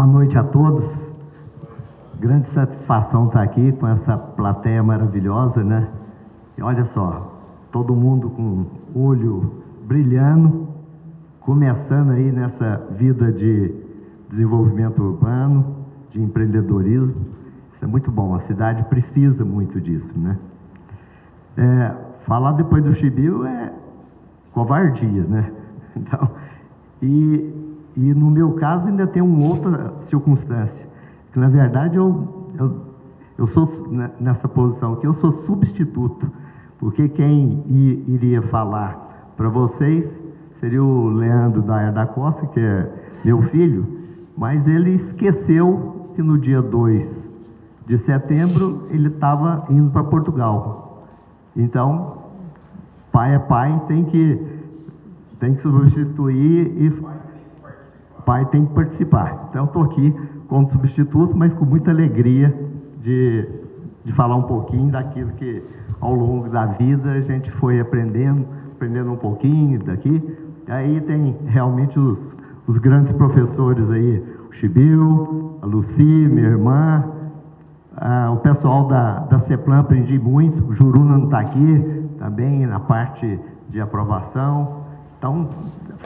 Boa noite a todos. Grande satisfação estar aqui com essa plateia maravilhosa, né? E olha só, todo mundo com o olho brilhando, começando aí nessa vida de desenvolvimento urbano, de empreendedorismo. Isso é muito bom, a cidade precisa muito disso, né? Falar depois do Chibio é covardia, né? Então, e no meu caso ainda tem uma outra circunstância, que na verdade eu sou nessa posição aqui, eu sou substituto, porque quem iria falar para vocês seria o Leandro Dayer da Costa, que é meu filho, mas ele esqueceu que no dia 2 de setembro ele estava indo para Portugal. Então, pai é pai, tem que substituir e pai tem que participar. Então, eu estou aqui como substituto, mas com muita alegria de falar um pouquinho daquilo que, ao longo da vida, a gente foi aprendendo um pouquinho daqui. Aí tem realmente os grandes professores aí, o Chibio, a Luci, minha irmã, o pessoal da CEPLAN, aprendi muito. O Juruna não está aqui, também na parte de aprovação. Então,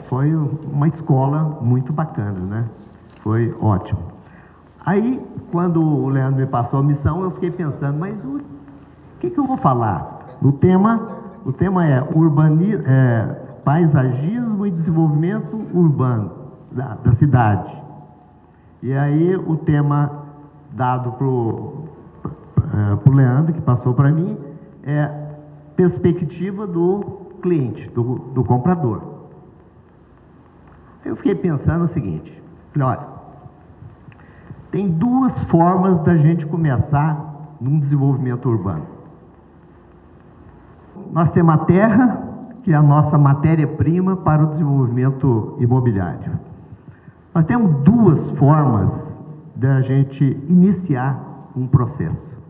foi uma escola muito bacana, né? Foi ótimo. Aí, quando o Leandro me passou a missão, eu fiquei pensando, mas o que eu vou falar? O tema é paisagismo e desenvolvimento urbano da cidade. E aí, o tema dado para o Leandro, que passou para mim, é perspectiva do cliente, do comprador. Eu fiquei pensando o seguinte, falei, olha, tem duas formas da gente começar num desenvolvimento urbano. Nós temos a terra, que é a nossa matéria-prima para o desenvolvimento imobiliário. Nós temos duas formas da gente iniciar um processo.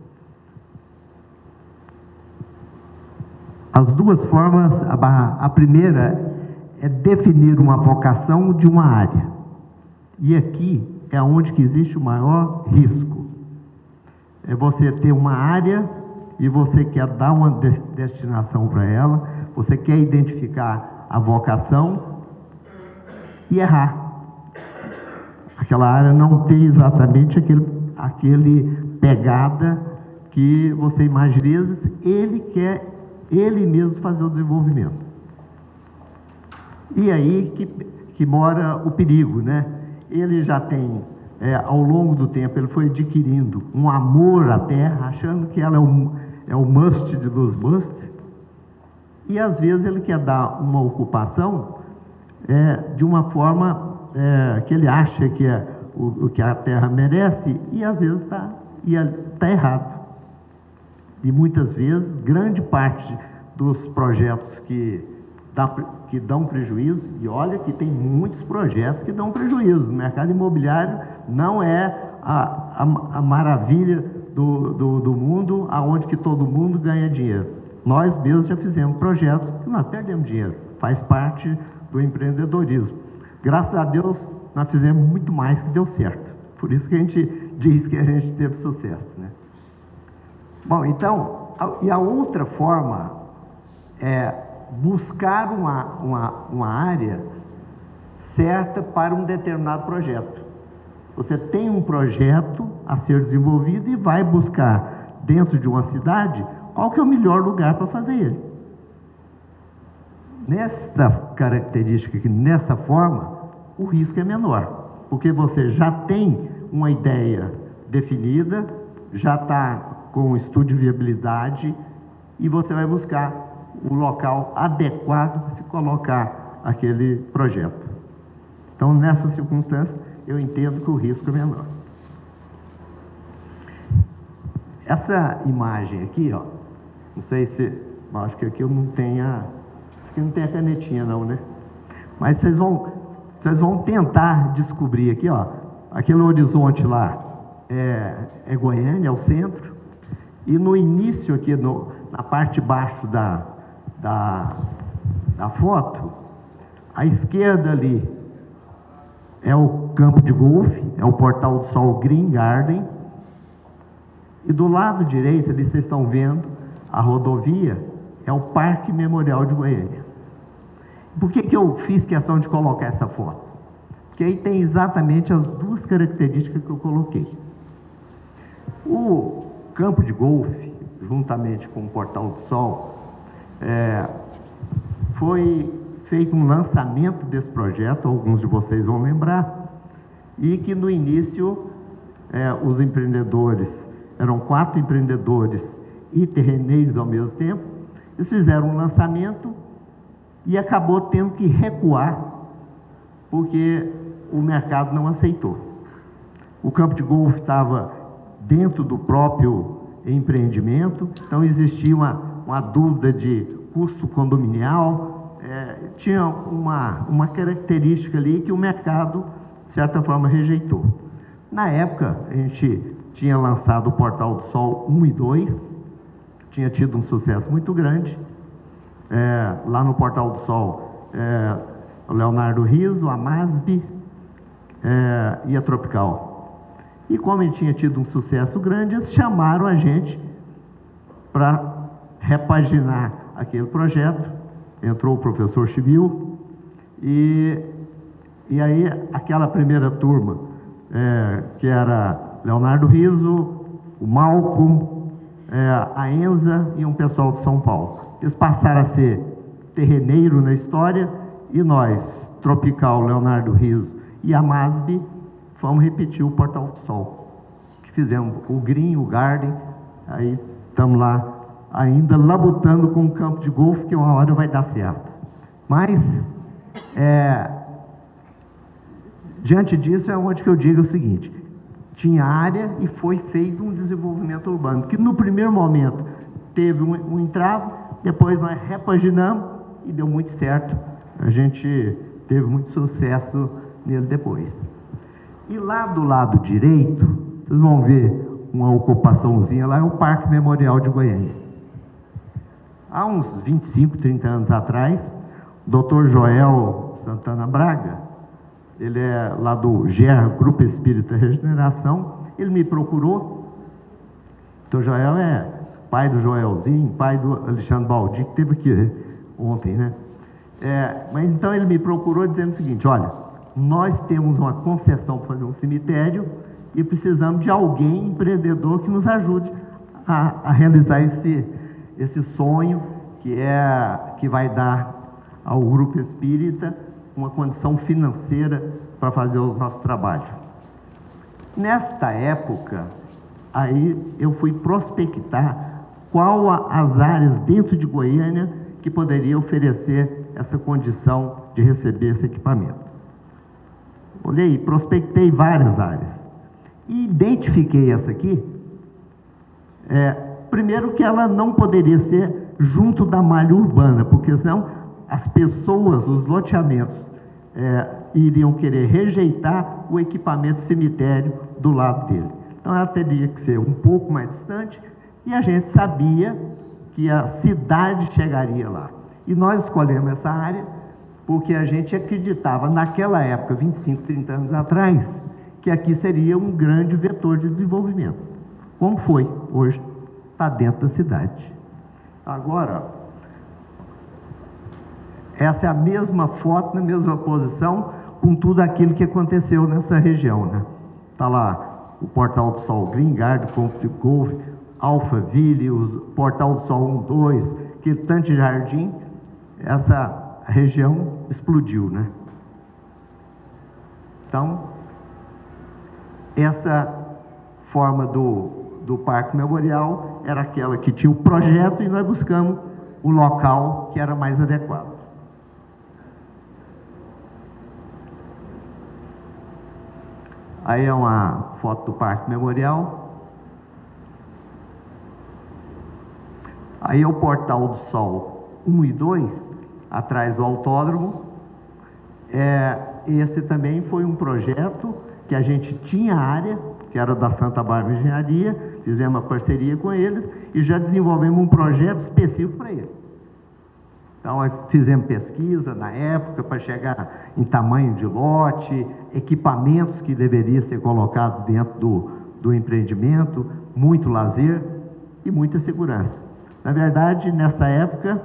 As duas formas, a primeira é definir uma vocação de uma área. E aqui é onde que existe o maior risco. É você ter uma área e você quer dar uma destinação para ela, você quer identificar a vocação e errar. Aquela área não tem exatamente aquele pegada que você imagina. Às vezes ele quer ele mesmo fazer o desenvolvimento. E aí que mora o perigo, né? Ele já tem, ao longo do tempo, ele foi adquirindo um amor à terra, achando que ela é o must dos musts, e às vezes ele quer dar uma ocupação de uma forma que ele acha que é o que a terra merece, e às vezes está errado. E muitas vezes, grande parte dos projetos que dão prejuízo, e olha que tem muitos projetos que dão prejuízo. No mercado imobiliário não é a maravilha do mundo, aonde que todo mundo ganha dinheiro. Nós mesmos já fizemos projetos que nós perdemos dinheiro, faz parte do empreendedorismo. Graças a Deus, nós fizemos muito mais que deu certo. Por isso que a gente diz que a gente teve sucesso, né? Bom, então, e a outra forma é buscar uma área certa para um determinado projeto. Você tem um projeto a ser desenvolvido e vai buscar, dentro de uma cidade, qual que é o melhor lugar para fazer ele. Nessa característica aqui, nessa forma, o risco é menor, porque você já tem uma ideia definida, já está com um estudo de viabilidade, e você vai buscar o local adequado para se colocar aquele projeto. Então, nessa circunstância, eu entendo que o risco é menor. Essa imagem aqui, ó, não sei se, acho que aqui eu não tenho aqui não tem a canetinha não, né? Mas vocês vão tentar descobrir aqui, ó, aquele horizonte lá é Goiânia, é o centro, e no início aqui, na parte de baixo da foto, à esquerda ali é o campo de golfe, é o Portal do Sol Green Garden. E do lado direito, ali vocês estão vendo, a rodovia é o Parque Memorial de Goiânia. Por que eu fiz questão de colocar essa foto? Porque aí tem exatamente as duas características que eu coloquei. O campo de golfe, juntamente com o Portal do Sol, foi feito um lançamento desse projeto, alguns de vocês vão lembrar, e que no início os empreendedores, eram 4 empreendedores e terreneiros ao mesmo tempo, eles fizeram um lançamento e acabou tendo que recuar, porque o mercado não aceitou. O campo de golfe estava dentro do próprio empreendimento, então existia uma dúvida de custo condominial, tinha uma característica ali que o mercado, de certa forma, rejeitou. Na época, a gente tinha lançado o Portal do Sol 1 e 2, tinha tido um sucesso muito grande. Lá no Portal do Sol, o Leonardo Riso, a MASB e a Tropical. E como ele tinha tido um sucesso grande, eles chamaram a gente para repaginar aquele projeto. Entrou o professor Chivil e aí aquela primeira turma, que era Leonardo Riso, o Malcolm, a Enza e um pessoal de São Paulo. Eles passaram a ser terreneiro na história e nós, Tropical, Leonardo Riso e a MASB, vamos repetir o Portal do Sol, que fizemos o Green, o Garden. Aí estamos lá ainda labutando com o campo de golfe, que uma hora vai dar certo. Mas, diante disso, é onde que eu digo o seguinte: tinha área e foi feito um desenvolvimento urbano, que no primeiro momento teve um entrave, depois nós repaginamos e deu muito certo. A gente teve muito sucesso nele depois. E lá do lado direito, vocês vão ver uma ocupaçãozinha lá, é o Parque Memorial de Goiânia. Há uns 25, 30 anos atrás, o Dr. Joel Santana Braga, ele é lá do GER, Grupo Espírita Regeneração, ele me procurou. Dr. Joel é pai do Joelzinho, pai do Alexandre Baldi, que esteve aqui ontem, né? Mas então ele me procurou dizendo o seguinte: olha, nós temos uma concessão para fazer um cemitério e precisamos de alguém, empreendedor, que nos ajude a realizar esse sonho, que vai dar ao Grupo Espírita uma condição financeira para fazer o nosso trabalho. Nesta época, aí eu fui prospectar qual as áreas dentro de Goiânia que poderia oferecer essa condição de receber esse equipamento. Olhei, prospectei várias áreas e identifiquei essa aqui. Primeiro que ela não poderia ser junto da malha urbana, porque senão as pessoas, os loteamentos, iriam querer rejeitar o equipamento cemitério do lado dele. Então ela teria que ser um pouco mais distante, e a gente sabia que a cidade chegaria lá. E nós escolhemos essa área porque a gente acreditava naquela época, 25, 30 anos atrás, que aqui seria um grande vetor de desenvolvimento. Como foi? Hoje está dentro da cidade. Agora, essa é a mesma foto, na mesma posição, com tudo aquilo que aconteceu nessa região, né? Está lá o Portal do Sol Green Garden, Campo de Golfe, Alphaville, o Portal do Sol 1, 2, Quitante Jardim. Essa região explodiu, né? Então, essa forma do Parque Memorial era aquela que tinha o projeto e nós buscamos o local que era mais adequado. Aí é uma foto do Parque Memorial. Aí é o Portal do Sol 1 e 2, atrás do autódromo. Esse também foi um projeto que a gente tinha área, que era da Santa Bárbara Engenharia, fizemos uma parceria com eles e já desenvolvemos um projeto específico para ele. Então, fizemos pesquisa na época para chegar em tamanho de lote, equipamentos que deveriam ser colocados dentro do empreendimento, muito lazer e muita segurança. Na verdade, nessa época,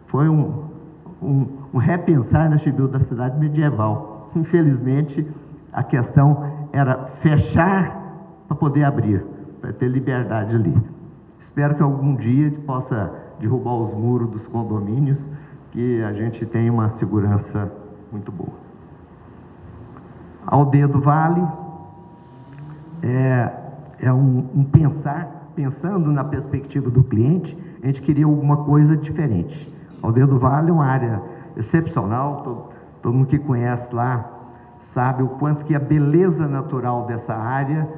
foi um repensar nesse build da cidade medieval. Infelizmente, a questão era fechar para poder abrir, para ter liberdade ali. Espero que algum dia a gente possa derrubar os muros dos condomínios, que a gente tenha uma segurança muito boa. A Aldeia do Vale é um pensando na perspectiva do cliente, a gente queria alguma coisa diferente. A Aldeia do Vale é uma área excepcional, todo mundo que conhece lá sabe o quanto que a beleza natural dessa área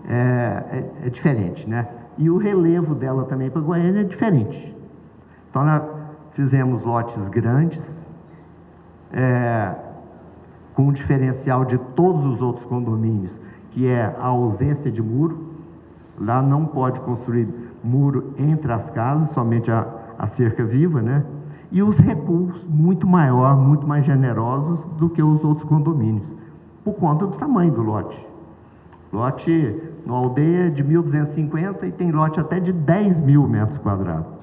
é diferente, né? E o relevo dela também para Goiânia é diferente. Então, nós fizemos lotes grandes, com o diferencial de todos os outros condomínios, que é a ausência de muro. Lá não pode construir muro entre as casas, somente a cerca viva, né? E os recuos muito maior, muito mais generosos do que os outros condomínios, por conta do tamanho do lote. Lote na Aldeia de 1.250 e tem lote até de 10.000 metros quadrados.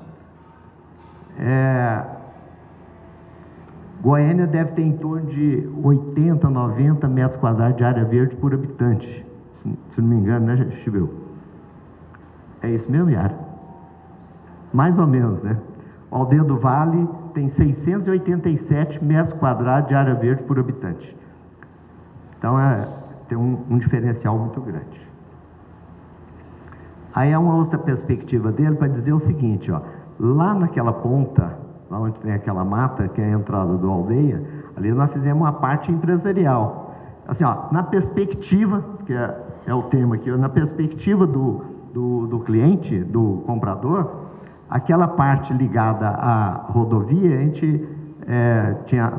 Goiânia deve ter em torno de 80, 90 metros quadrados de área verde por habitante, se não me engano, né, Chibel? É isso mesmo, Yara? Mais ou menos, né? A Aldeia do Vale tem 687 metros quadrados de área verde por habitante. Então, tem um diferencial muito grande. Aí, há uma outra perspectiva dele para dizer o seguinte, ó, lá naquela ponta, lá onde tem aquela mata, que é a entrada do Aldeia, ali nós fizemos uma parte empresarial. Assim, ó, na perspectiva, que é o tema aqui, na perspectiva do cliente, do comprador, aquela parte ligada à rodovia, a gente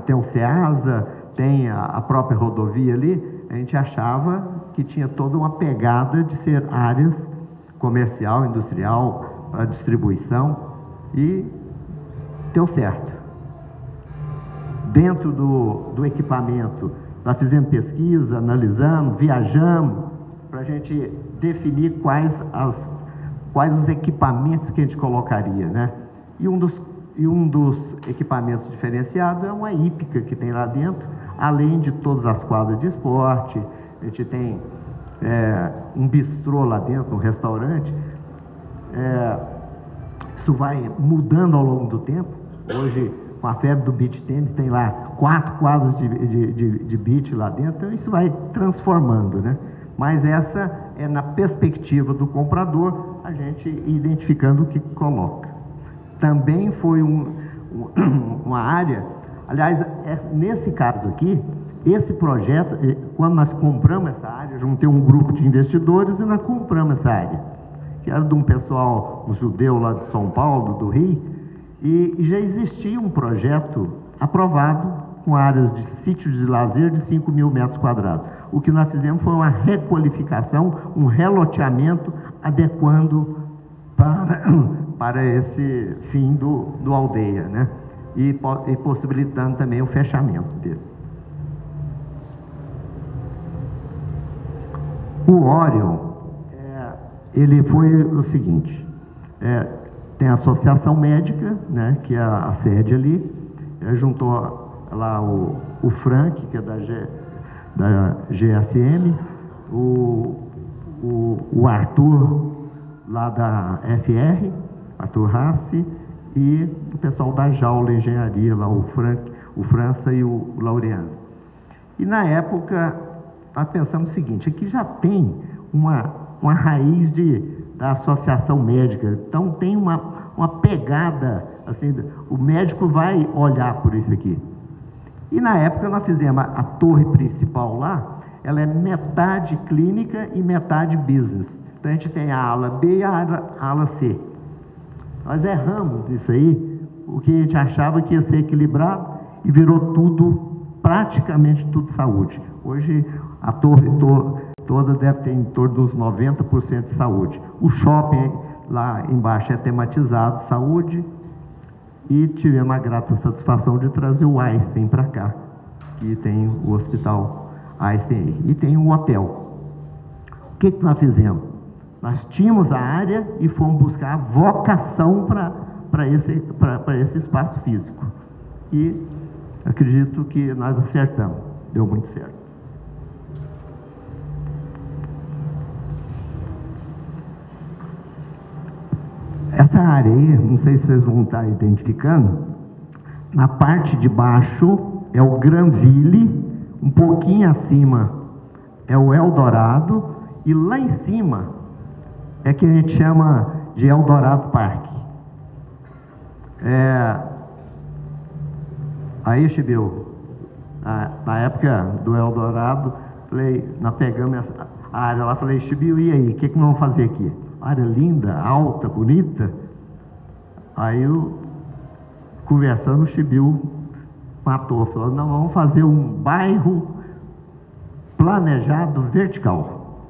tem o Ceasa, tem a própria rodovia ali, a gente achava que tinha toda uma pegada de ser áreas comercial, industrial, para distribuição, e deu certo. Dentro do equipamento, nós fizemos pesquisa, analisamos, viajamos, para a gente definir quais os equipamentos que a gente colocaria, né? E um dos equipamentos diferenciados é uma hípica que tem lá dentro, além de todas as quadras de esporte. A gente tem um bistrô lá dentro, um restaurante. Isso vai mudando ao longo do tempo. Hoje, com a febre do beach tênis, tem lá 4 quadras de beach lá dentro, então isso vai transformando, né? Mas essa é na perspectiva do comprador, a gente identificando o que coloca. Também foi uma área, aliás, nesse caso aqui, esse projeto, quando nós compramos essa área, juntei um grupo de investidores e nós compramos essa área, que era de um pessoal, um judeu lá de São Paulo, do Rio, e já existia um projeto aprovado com áreas de sítio de lazer de 5.000 metros quadrados. O que nós fizemos foi uma requalificação, um reloteamento, adequando para esse fim do Aldeia, né? E possibilitando também o fechamento dele. O Orion, ele foi o seguinte, tem a associação médica, né, que é a sede ali, juntou lá o Frank, que é da GSM, o Arthur, lá da FR, Arthur Rassi, e o pessoal da Jaula Engenharia, lá o França e o Laureano. E na época, nós pensamos o seguinte, aqui já tem uma raiz da associação médica, então tem uma pegada, assim, o médico vai olhar por isso aqui. E na época nós fizemos a torre principal lá, ela é metade clínica e metade business. Então a gente tem a ala B e a ala C. Nós erramos isso aí, o que a gente achava que ia ser equilibrado e virou praticamente tudo saúde. Hoje a torre toda deve ter em torno dos 90% de saúde. O shopping lá embaixo é tematizado, saúde, E tivemos a grata satisfação de trazer o Einstein para cá, que tem o Hospital Einstein aí. E tem um hotel. O que nós fizemos? Nós tínhamos a área e fomos buscar a vocação para esse espaço físico. E acredito que nós acertamos. Deu muito certo. Essa área aí, não sei se vocês vão estar identificando, na parte de baixo é o Granville, um pouquinho acima é o Eldorado, e lá em cima é que a gente chama de Eldorado Park. Aí, Chibeu, na época do Eldorado, nós pegamos a área lá, falei, Chibeu, e aí, o que nós vamos fazer aqui? Área linda, alta, bonita. Aí eu, conversando, o Chibeu matou, falou, não, vamos fazer um bairro planejado vertical.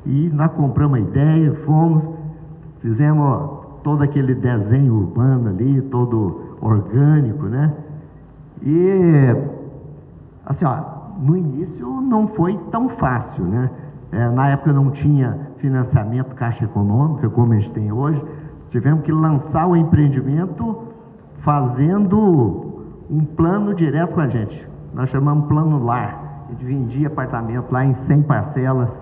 E nós compramos a ideia, fizemos todo aquele desenho urbano ali, todo orgânico, né? E, assim, ó, no início não foi tão fácil, né? Na época não tinha financiamento Caixa Econômica, como a gente tem hoje. Tivemos que lançar o empreendimento fazendo um plano direto com a gente. Nós chamamos Plano Lar. A gente vendia apartamento lá em 100 parcelas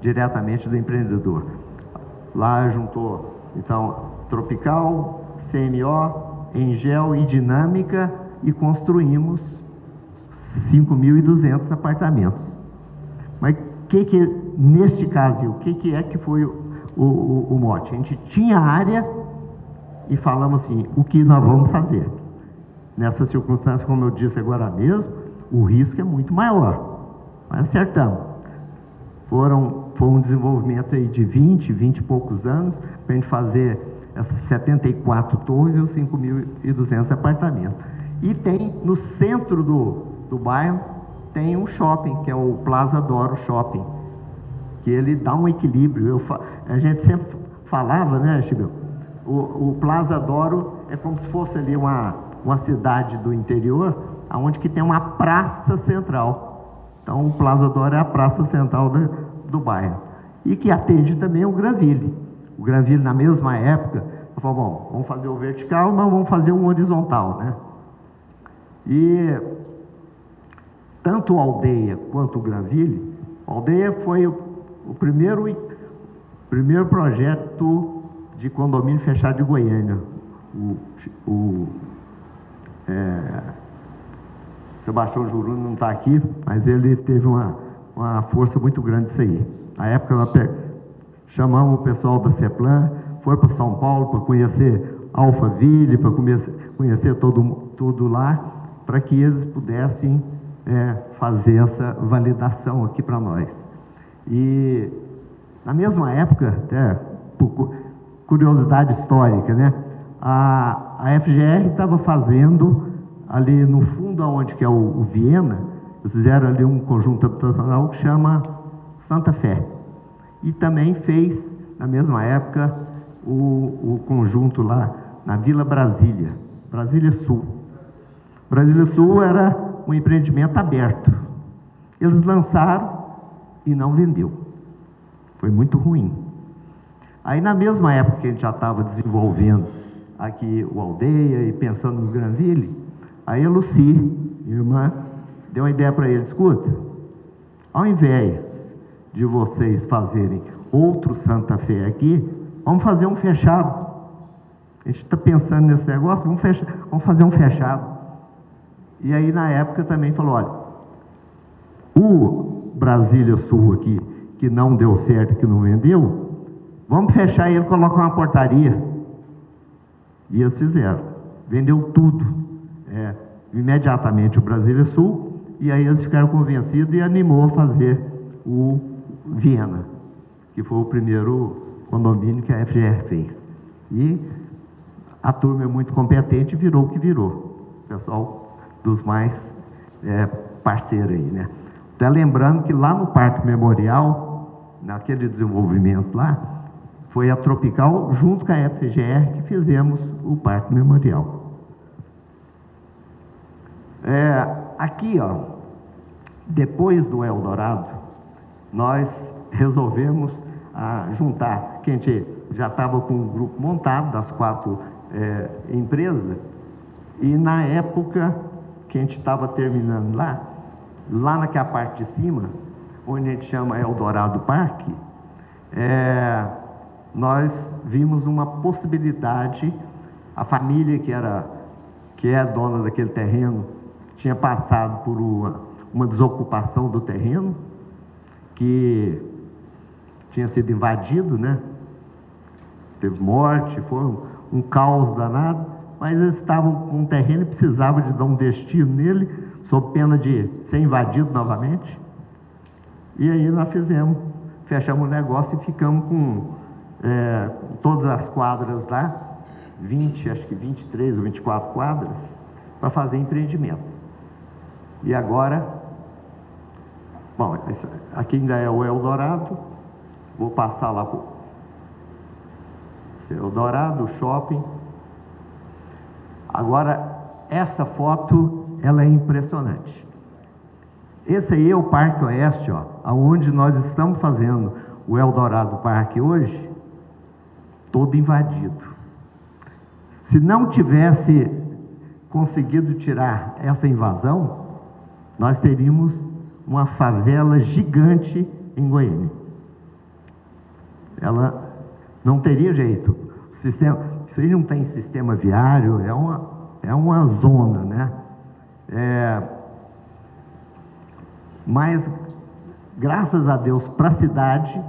diretamente do empreendedor. Lá juntou, então, Tropical, CMO, Engel e Dinâmica, e construímos 5.200 apartamentos. Mas neste caso, o que é que foi o mote? A gente tinha área e falamos assim, o que nós vamos fazer? Nessa circunstância, como eu disse agora mesmo, o risco é muito maior. Mas acertamos. Foi um desenvolvimento aí de 20 e poucos anos, para a gente fazer essas 74 torres e os 5.200 apartamentos. E tem, no centro do bairro, tem um shopping, que é o Plaza Doro Shopping, que ele dá um equilíbrio. A gente sempre falava, né, Chibeu? O Plaza Doro é como se fosse ali uma cidade do interior, onde que tem uma praça central. Então, o Plaza Doro é a praça central do bairro. E que atende também o Granville. O Granville, na mesma época, falou, bom, vamos fazer o vertical, mas vamos fazer um horizontal, né? E tanto a Aldeia quanto o Granville, a Aldeia foi o primeiro projeto de condomínio fechado de Goiânia. Sebastião Juruna não está aqui, mas ele teve uma força muito grande nisso aí. Na época, nós chamamos o pessoal da CEPLAN, foi para São Paulo para conhecer Alphaville, para conhecer tudo lá, para que eles pudessem fazer essa validação aqui para nós. E, na mesma época, até por curiosidade histórica, né, a FGR estava fazendo ali no fundo, onde que é o Viena, eles fizeram ali um conjunto habitacional que chama Santa Fé. E também fez, na mesma época, o conjunto lá na Vila Brasília, Brasília Sul. Brasília Sul era um empreendimento aberto. Eles lançaram e não vendeu. Foi muito ruim. Aí, na mesma época que a gente já estava desenvolvendo aqui o Aldeia e pensando no Granville, aí a Lucy, minha irmã, deu uma ideia para ele, escuta, ao invés de vocês fazerem outro Santa Fé aqui, vamos fazer um fechado. A gente está pensando nesse negócio, vamos fazer um fechado. E aí, na época, também falou, olha, o Brasília Sul aqui, que não deu certo, que não vendeu, vamos fechar ele e colocar uma portaria. E eles fizeram. Vendeu tudo. Imediatamente o Brasília Sul, e aí eles ficaram convencidos e animou a fazer o Viena, que foi o primeiro condomínio que a FGR fez. E a turma é muito competente e virou o que virou. O pessoal dos mais parceiros aí, né? Até lembrando que lá no Parque Memorial, naquele desenvolvimento lá, Foi a Tropical, junto com a FGR, que fizemos o Parque Memorial. Aqui, ó, depois do Eldorado, nós resolvemos juntar, que a gente já estava com um grupo montado das 4 empresas, e na época que a gente estava terminando lá naquela parte de cima, onde a gente chama Eldorado Parque, nós vimos uma possibilidade. A família que é dona daquele terreno tinha passado por uma desocupação do terreno, que tinha sido invadido, né? Teve morte, foi um caos danado, mas eles estavam com um terreno e precisavam de dar um destino nele, sob pena de ser invadido novamente. E aí nós fechamos o negócio e ficamos com todas as quadras lá, acho que 23 ou 24 quadras, para fazer empreendimento. E agora, bom, aqui ainda é o Eldorado, vou passar lá para o Eldorado, o shopping. Agora, essa foto, ela é impressionante. Esse aí é o Parque Oeste, ó, onde nós estamos fazendo o Eldorado Parque hoje, todo invadido. Se não tivesse conseguido tirar essa invasão, nós teríamos uma favela gigante em Goiânia. Ela não teria jeito. Isso aí não tem sistema viário, é uma zona, né? Mas, graças a Deus, para a cidade,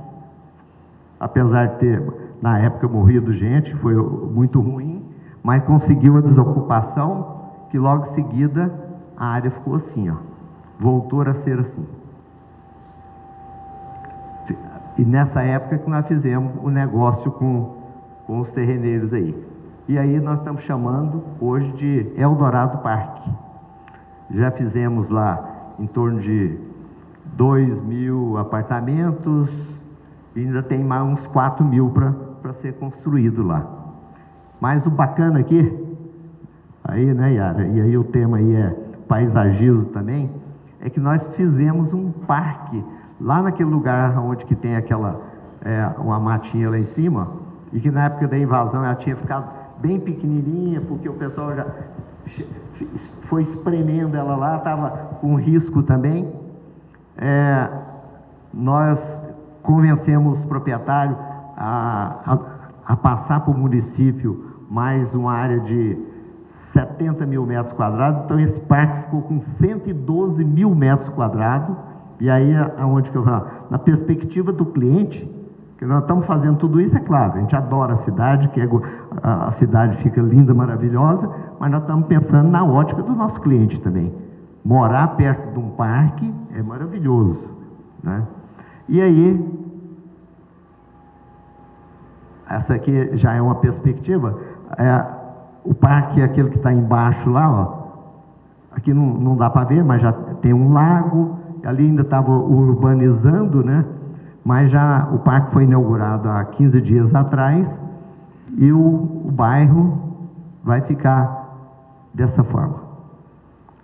apesar de ter, na época, morrido gente, foi muito ruim, mas conseguiu a desocupação, que logo em seguida a área ficou assim, ó, voltou a ser assim. E nessa época que nós fizemos o negócio com os terreneiros aí. E aí nós estamos chamando hoje de Eldorado Parque. Já fizemos lá em torno de 2.000 apartamentos, e ainda tem mais uns 4.000 para ser construído lá. Mas o bacana aqui, aí, né, Yara, e aí o tema aí é paisagismo também, é que nós fizemos um parque lá naquele lugar onde que tem uma matinha lá em cima, e que na época da invasão ela tinha ficado bem pequenininha, porque o pessoal já foi espremendo ela lá, estava com risco também. Nós convencemos os proprietários a passar para o município mais uma área de 70.000 metros quadrados, então esse parque ficou com 112.000 metros quadrados, e aí aonde que eu falo, na perspectiva do cliente, que nós estamos fazendo tudo isso, é claro, a gente adora a cidade, a cidade fica linda, maravilhosa, mas nós estamos pensando na ótica do nosso cliente também. Morar perto de um parque é maravilhoso, né? E aí, essa aqui já é uma perspectiva. O parque é aquele que está embaixo lá, ó. Aqui não dá para ver, mas já tem um lago, ali ainda estava urbanizando, né? Mas já o parque foi inaugurado há 15 dias atrás, e o bairro vai ficar dessa forma.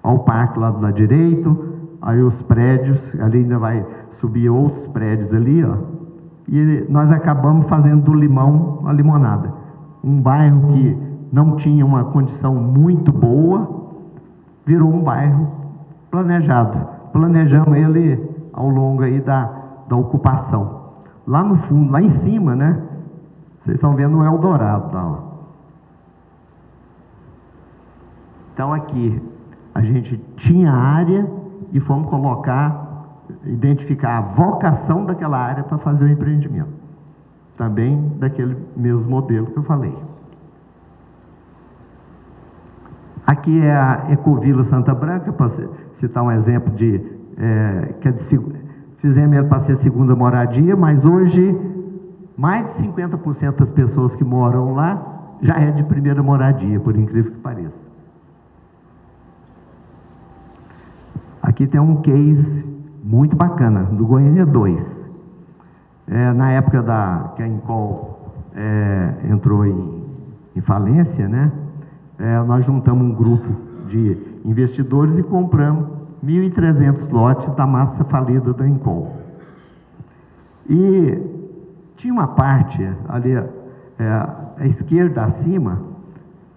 Olha o parque lá do lado direito, aí os prédios, ali ainda vai subir outros prédios ali, ó. E nós acabamos fazendo do Limão a Limonada. Um bairro que não tinha uma condição muito boa, virou um bairro planejado. Planejamos ele ao longo aí da ocupação. Lá no fundo, lá em cima, né? Vocês estão vendo o Eldorado lá, ó. Então aqui a gente tinha área e fomos identificar a vocação daquela área para fazer o empreendimento. Também daquele mesmo modelo que eu falei. Aqui é a Ecovila Santa Branca, para citar um exemplo fizemos ele para ser segunda moradia, mas hoje mais de 50% das pessoas que moram lá já é de primeira moradia, por incrível que pareça. Aqui tem um case muito bacana, do Goiânia 2. Na época que a Incol entrou em falência, né? Nós juntamos um grupo de investidores e compramos 1.300 lotes da massa falida da Encol. E tinha uma parte ali, à esquerda, acima,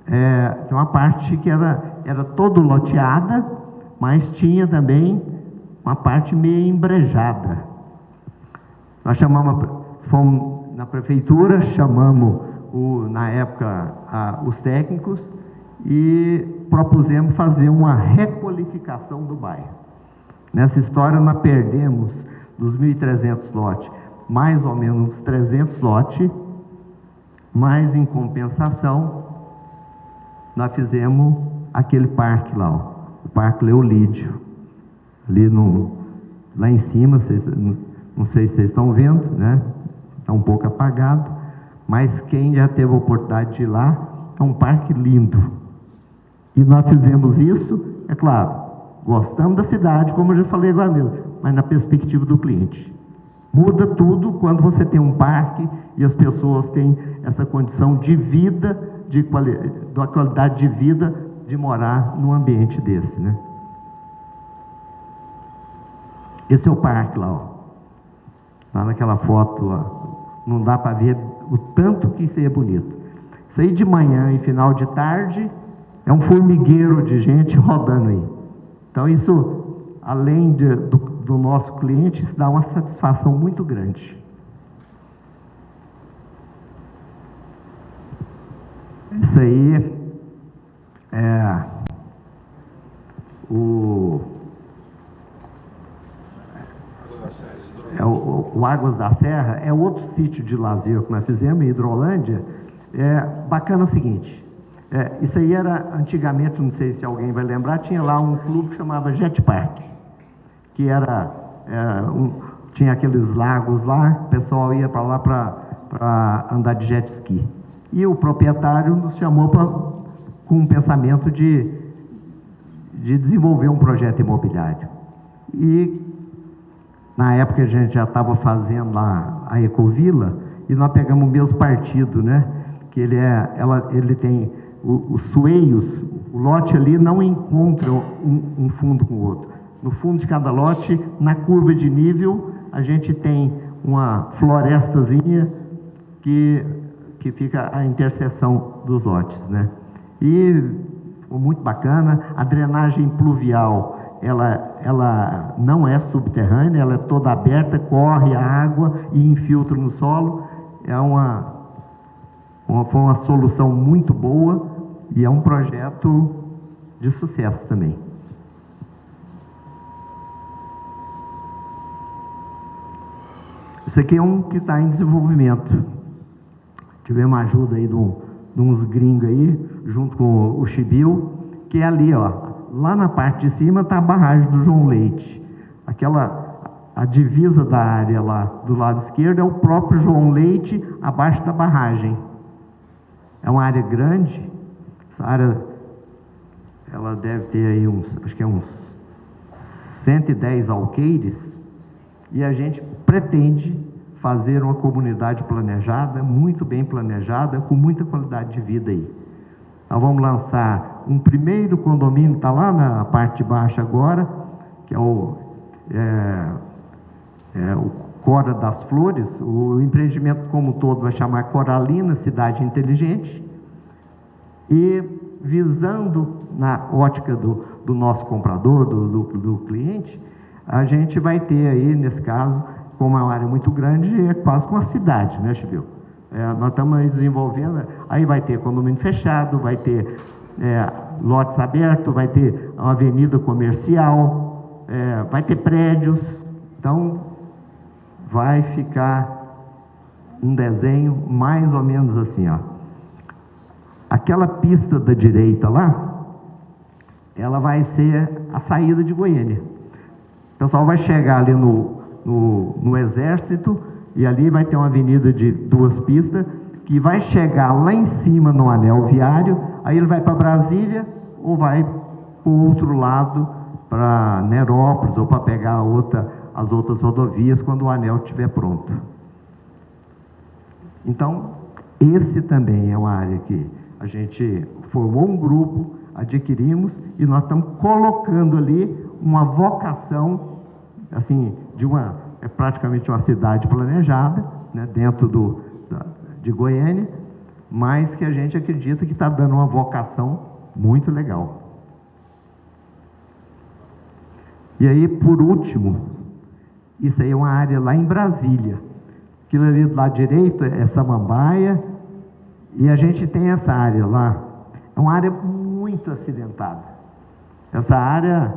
tem uma parte que era todo loteada, mas tinha também uma parte meio embrejada. Nós fomos na prefeitura, chamamos, na época, os técnicos e propusemos fazer uma requalificação do bairro. Nessa história, nós perdemos dos 1.300 lotes, mais ou menos 300 lotes, mas em compensação, nós fizemos aquele parque lá, o Parque Leolídio, ali lá em cima, não sei se vocês estão vendo, né? Está um pouco apagado, mas quem já teve a oportunidade de ir lá, é um parque lindo. E nós fizemos isso, é claro, gostamos da cidade, como eu já falei agora mesmo, mas na perspectiva do cliente. Muda tudo quando você tem um parque e as pessoas têm essa condição de vida, da qualidade de vida de morar num ambiente desse, né? Esse é o parque lá, ó. Lá naquela foto, ó, não dá para ver o tanto que isso aí é bonito. Isso aí de manhã e final de tarde é um formigueiro de gente rodando aí. Então isso, além do nosso cliente, isso dá uma satisfação muito grande. Isso aí o Águas da Serra é outro sítio de lazer que nós fizemos em Hidrolândia. Bacana o seguinte, isso aí era antigamente, não sei se alguém vai lembrar, tinha lá um clube que chamava Jet Park, que tinha aqueles lagos lá, o pessoal ia para lá para andar de jet ski. E o proprietário nos chamou com um pensamento de desenvolver um projeto imobiliário. E na época a gente já estava fazendo lá a Ecovila, e nós pegamos o mesmo partido, né? Que ele tem os sueios, o lote ali não encontra um fundo com o outro. No fundo de cada lote, na curva de nível, a gente tem uma florestazinha que fica a interseção dos lotes, né? E ficou muito bacana. A drenagem pluvial, ela não é subterrânea, ela é toda aberta, corre a água e infiltra no solo. Foi uma solução muito boa e é um projeto de sucesso também. Esse aqui é um que está em desenvolvimento. Tivemos ajuda aí de uns gringos aí, junto com o Chibiu, que é ali, ó. Lá na parte de cima está a barragem do João Leite. A divisa da área lá do lado esquerdo é o próprio João Leite, abaixo da barragem. É uma área grande. Essa área, ela deve ter aí acho que uns 110 alqueires, e a gente pretende fazer uma comunidade planejada, muito bem planejada, com muita qualidade de vida aí. Nós vamos lançar um primeiro condomínio, está lá na parte de baixo agora, que é o Cora das Flores. O empreendimento como um todo vai chamar Coralina Cidade Inteligente, e visando na ótica do nosso comprador, do cliente, a gente vai ter aí, nesse caso, como é uma área muito grande, é quase como uma cidade, né, Chibiu? Nós estamos aí desenvolvendo, aí vai ter condomínio fechado, vai ter lotes abertos, vai ter uma avenida comercial, vai ter prédios. Então, vai ficar um desenho mais ou menos assim, ó. Aquela pista da direita lá, ela vai ser a saída de Goiânia. O pessoal vai chegar ali no Exército, e ali vai ter uma avenida de 2 pistas, que vai chegar lá em cima no anel viário, aí ele vai para Brasília, ou vai para o outro lado, para Nerópolis, ou para pegar as outras rodovias, quando o anel estiver pronto. Então, esse também é uma área que a gente formou um grupo, adquirimos, e nós estamos colocando ali uma vocação, assim, é praticamente uma cidade planejada, né, dentro de Goiânia, mas que a gente acredita que está dando uma vocação muito legal. E aí, por último, isso aí é uma área lá em Brasília. Aquilo ali do lado direito é Samambaia, e a gente tem essa área lá. É uma área muito acidentada. Essa área,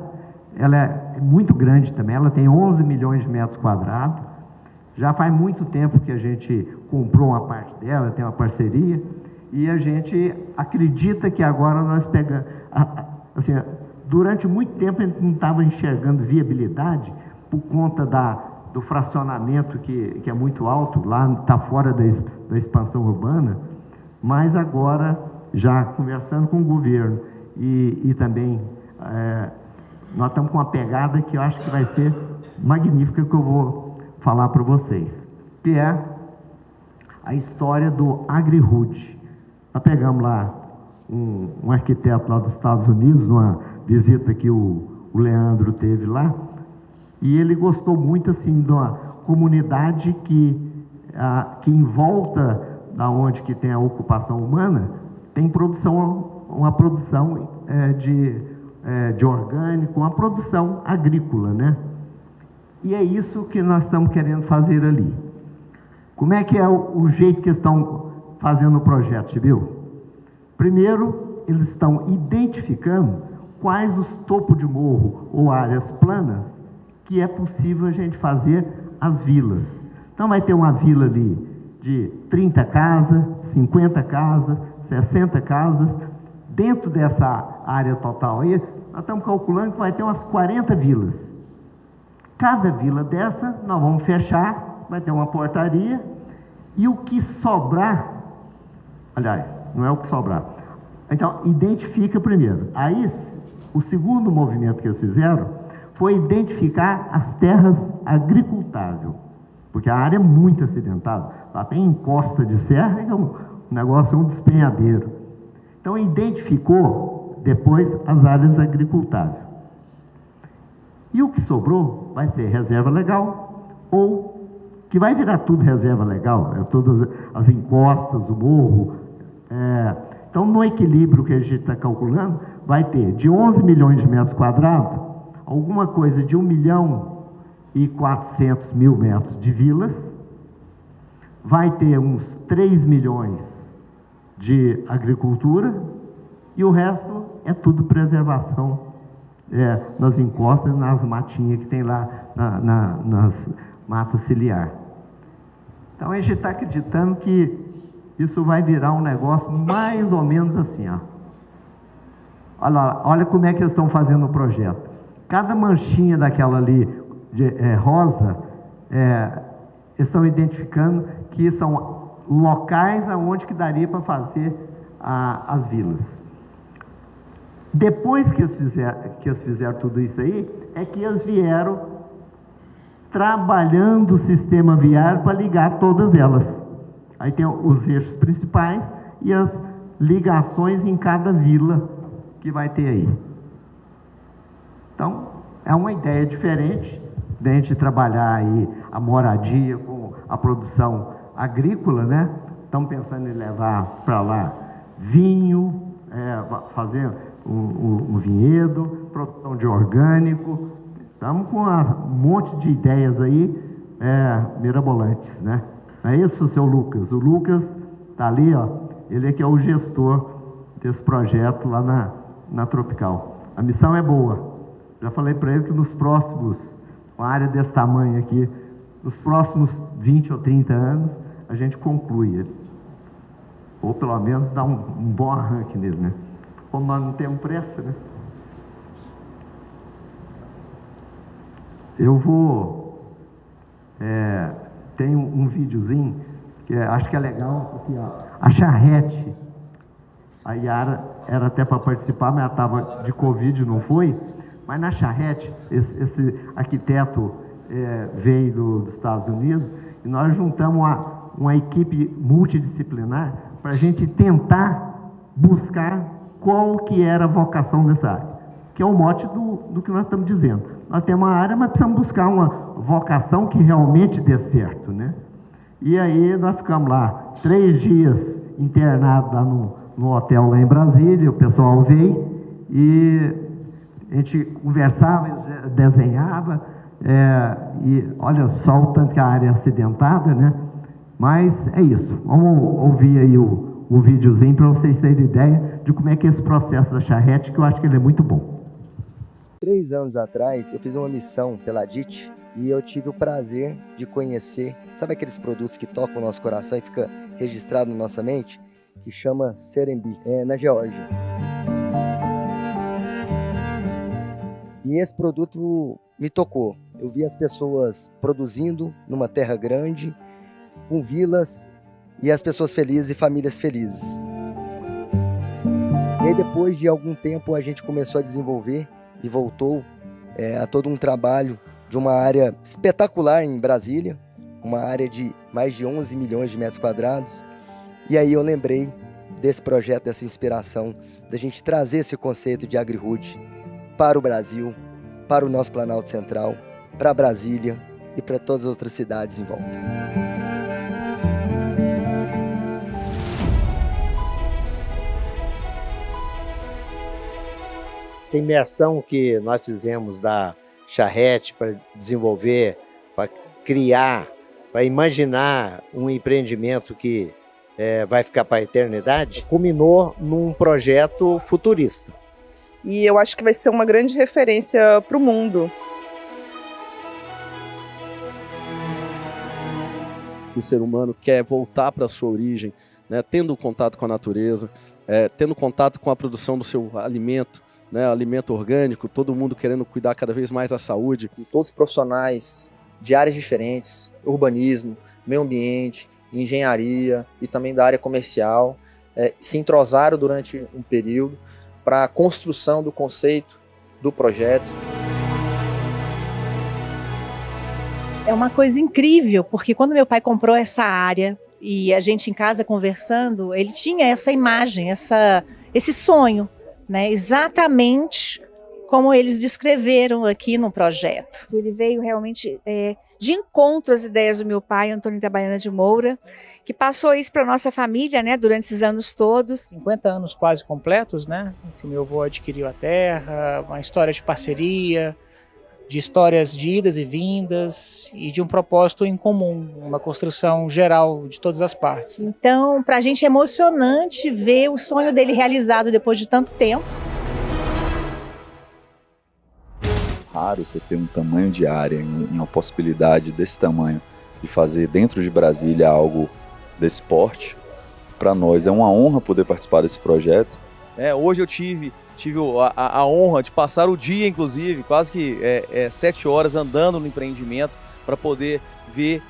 ela é muito grande também, ela tem 11 milhões de metros quadrados. Já faz muito tempo que a gente comprou uma parte dela, tem uma parceria, e a gente acredita que agora nós pegamos... Assim, durante muito tempo a gente não estava enxergando viabilidade por conta do fracionamento que é muito alto, lá está fora da expansão urbana, mas agora, já conversando com o governo e também nós estamos com uma pegada que eu acho que vai ser magnífica, que eu vou falar para vocês, que é a história do AgriHood. Nós pegamos lá um arquiteto lá dos Estados Unidos, numa visita que o Leandro teve lá, e ele gostou muito assim de uma comunidade que em volta da onde que tem a ocupação humana, tem uma produção de orgânico, uma produção agrícola, né? E é isso que nós estamos querendo fazer ali. Como é que é o jeito que estão fazendo o projeto, Chibiu? Primeiro, eles estão identificando quais os topos de morro ou áreas planas que é possível a gente fazer as vilas. Então vai ter uma vila ali de 30 casas, 50 casas, 60 casas. Dentro dessa área total aí, nós estamos calculando que vai ter umas 40 vilas. Cada vila dessa, nós vamos fechar, vai ter uma portaria, e o que sobrar, aliás, não é o que sobrar. Então, identifica primeiro. Aí, o segundo movimento que eles fizeram foi identificar as terras agricultáveis, porque a área é muito acidentada. Lá tem encosta de serra, é um negócio, um despenhadeiro. Então, identificou depois as áreas agricultáveis. E o que sobrou vai ser reserva legal, ou que vai virar tudo reserva legal, todas as encostas, o morro. Então, no equilíbrio que a gente está calculando, vai ter de 11 milhões de metros quadrados, alguma coisa de 1.400.000 metros de vilas, vai ter uns 3 milhões de agricultura, e o resto é tudo preservação, nas encostas, nas matinhas que tem lá, nas matas ciliar. Então, a gente está acreditando que isso vai virar um negócio mais ou menos assim, ó. Olha como é que eles estão fazendo o projeto. Cada manchinha daquela ali rosa, eles estão identificando que são locais aonde que daria para fazer as vilas. Depois que eles fizeram tudo isso aí, é que eles vieram trabalhando o sistema viário para ligar todas elas. Aí tem os eixos principais e as ligações em cada vila que vai ter aí. Então, é uma ideia diferente de a gente trabalhar aí a moradia com a produção agrícola, né? Estamos pensando em levar para lá vinho, fazer um vinhedo, produção de orgânico. Estamos com um monte de ideias aí, mirabolantes, né? Não é isso, seu Lucas? O Lucas está ali, ó, ele é que é o gestor desse projeto lá na Tropical. A missão é boa. Já falei para ele que nos próximos, uma área desse tamanho aqui, nos próximos 20 ou 30 anos, a gente conclui ele. Ou pelo menos dá um bom arranque nele, né? Como nós não temos pressa, né? Eu vou... tem um videozinho, que acho que é legal, porque a charrete, a Yara era até para participar, mas ela estava de Covid, não foi? Mas na charrete, esse arquiteto veio dos Estados Unidos, e nós juntamos uma equipe multidisciplinar para a gente tentar buscar qual que era a vocação dessa área, que é o mote do que nós estamos dizendo. Nós temos uma área, mas precisamos buscar uma vocação que realmente dê certo, né? E aí nós ficamos lá 3 dias internados lá no hotel lá em Brasília, o pessoal veio e a gente conversava, desenhava, e olha só o tanto que a área é acidentada, né? Mas é isso. Vamos ouvir aí o videozinho para vocês terem ideia de como é que é esse processo da charrete, que eu acho que ele é muito bom. 3 anos atrás, eu fiz uma missão pela DIT e eu tive o prazer de conhecer, sabe aqueles produtos que tocam o nosso coração e fica registrado na nossa mente? Que chama Serembi, na Geórgia. E esse produto me tocou. Eu vi as pessoas produzindo numa terra grande, com vilas, e as pessoas felizes e famílias felizes. E aí depois de algum tempo a gente começou a desenvolver e voltou a todo um trabalho de uma área espetacular em Brasília, uma área de mais de 11 milhões de metros quadrados. E aí eu lembrei desse projeto, dessa inspiração, da gente trazer esse conceito de AgriHood para o Brasil, para o nosso Planalto Central, para Brasília e para todas as outras cidades em volta. Essa imersão que nós fizemos da charrete para desenvolver, para criar, para imaginar um empreendimento que vai ficar para a eternidade, culminou num projeto futurista. E eu acho que vai ser uma grande referência para o mundo. O ser humano quer voltar para a sua origem, né, tendo contato com a natureza, tendo contato com a produção do seu alimento, né, alimento orgânico, todo mundo querendo cuidar cada vez mais da saúde. E todos os profissionais de áreas diferentes, urbanismo, meio ambiente, engenharia e também da área comercial, se entrosaram durante um período para a construção do conceito do projeto. É uma coisa incrível, porque quando meu pai comprou essa área e a gente em casa conversando, ele tinha essa imagem, esse sonho, né? Exatamente como eles descreveram aqui no projeto. Ele veio realmente de encontro às ideias do meu pai, Antônio Itabaiana de Moura, que passou isso para a nossa família, né, durante esses anos todos. 50 anos quase completos, né, que o meu avô adquiriu a terra, uma história de parceria, de histórias de idas e vindas e de um propósito em comum, uma construção geral de todas as partes. Então, para a gente é emocionante ver o sonho dele realizado depois de tanto tempo. Raro você ter um tamanho de área, uma possibilidade desse tamanho de fazer dentro de Brasília algo desse porte. Para nós é uma honra poder participar desse projeto. Hoje eu tive a honra de passar o dia, inclusive, quase que 7 horas andando no empreendimento para poder ver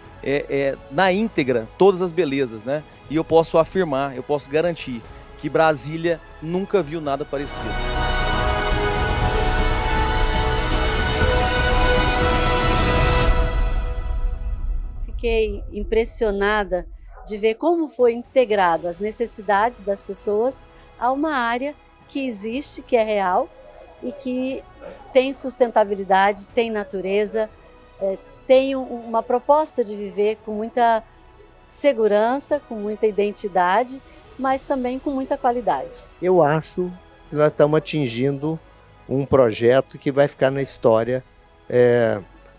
na íntegra todas as belezas, né? E eu posso afirmar, eu posso garantir que Brasília nunca viu nada parecido. Fiquei impressionada de ver como foi integrado as necessidades das pessoas a uma área que existe, que é real e que tem sustentabilidade, tem natureza, tem uma proposta de viver com muita segurança, com muita identidade, mas também com muita qualidade. Eu acho que nós estamos atingindo um projeto que vai ficar na história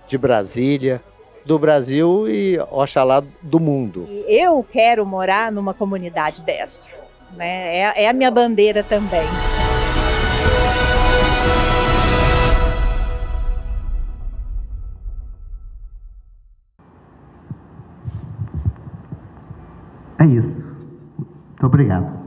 de Brasília, do Brasil e, oxalá, do mundo. Eu quero morar numa comunidade dessa, né? É a minha bandeira também. É isso. Muito obrigado.